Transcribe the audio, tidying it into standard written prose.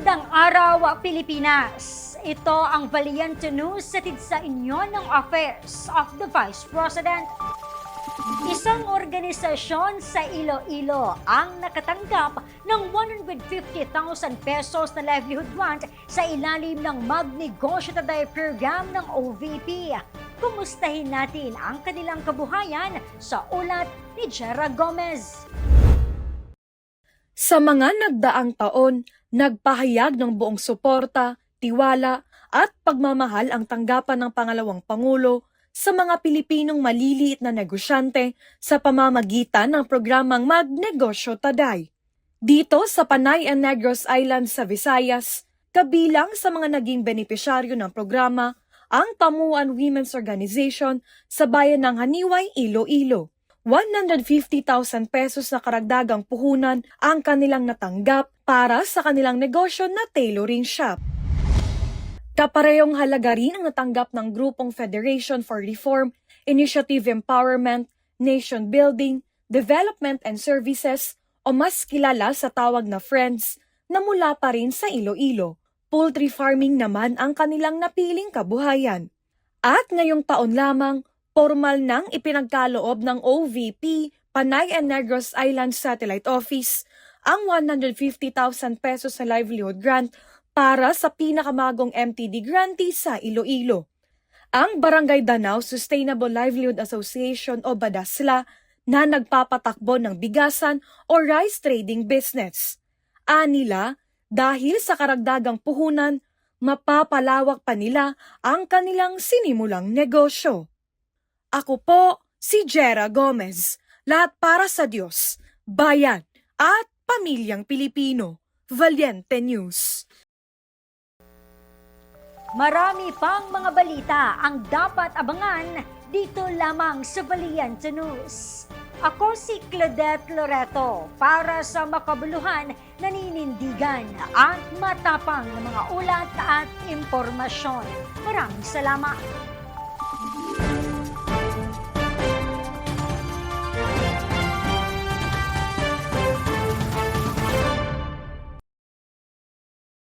Magandang araw, Pilipinas! Ito ang Valiente News hatid sa inyo ng Office of the Vice President. Isang organisasyon sa Iloilo ang nakatanggap ng 150,000 pesos na livelihood grant sa ilalim ng Magnegosyo Taday program ng OVP. Kumustahin natin ang kanilang kabuhayan sa ulat ni Jera Gomez. Sa mga nagdaang taon, nagpahayag ng buong suporta, tiwala at pagmamahal ang tanggapan ng pangalawang Pangulo sa mga Pilipinong maliliit na negosyante sa pamamagitan ng programang Magnegosyo Taday. Dito sa Panay and Negros Island sa Visayas, kabilang sa mga naging benepisyaryo ng programa ang Tamuan Women's Organization sa bayan ng Haniway, Iloilo. 150,000 pesos na karagdagang puhunan ang kanilang natanggap para sa kanilang negosyo na tailoring shop. Kaparehong halaga rin ang natanggap ng grupong Federation for Reform, Initiative Empowerment, Nation Building, Development and Services o mas kilala sa tawag na Friends na mula pa rin sa Iloilo. Poultry farming naman ang kanilang napiling kabuhayan. At ngayong taon lamang, formal nang ipinagkaloob ng OVP, Panay and Negros Island Satellite Office, ang 150,000 pesos na livelihood grant para sa pinakamagong MTD grantee sa Iloilo. Ang Barangay Danao Sustainable Livelihood Association o BADASLA na nagpapatakbo ng bigasan o rice trading business. Anila, dahil sa karagdagang puhunan, mapapalawak pa nila ang kanilang sinimulang negosyo. Ako po si Jera Gomez, lahat para sa Diyos, bayan at pamilyang Pilipino. Valiente News. Marami pang mga balita ang dapat abangan dito lamang sa Valiente News. Ako si Claudette Loreto para sa makabuluhan, naninindigan at matapang na mga ulat at impormasyon. Maraming salamat.